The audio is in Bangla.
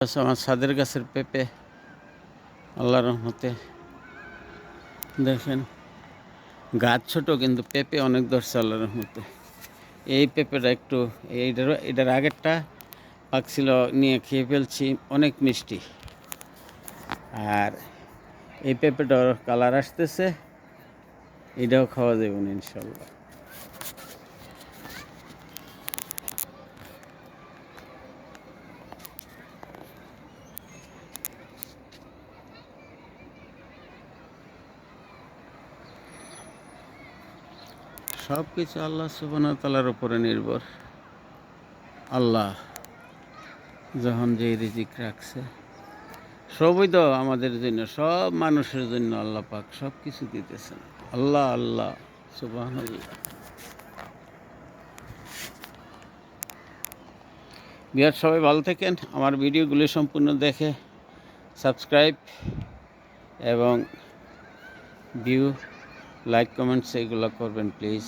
আমার ছাদের গাছের পেঁপে আল্লাহর রহমতে দেখেন, গাছ ছোট কিন্তু পেঁপে অনেক ধরছে আল্লাহর রহমতে। এই পেঁপেটা একটু এটার আগেরটা পাকছিল, নিয়ে খেয়ে ফেলছি, অনেক মিষ্টি। আর এই পেঁপেটার কালার আসতেছে, এটাও খাওয়া যাবে না ইনশাল্লাহ। সব কিছু আল্লাহ সুবহানাহু ওয়া তাআলার উপরে নির্ভর। আল্লাহ যখন যে রিজিক রাখছে, সবই তো আমাদের জন্য, সব মানুষের জন্য আল্লাহ পাক সব কিছু দিতেছেন। আল্লাহ আল্লাহ সুবহানাল্লাহ। বিহার সবাই ভালো থাকেন। আমার ভিডিওগুলি সম্পূর্ণ দেখে সাবস্ক্রাইব এবং ভিউ, লাইক, কমেন্টস এগুলো করবেন প্লিজ।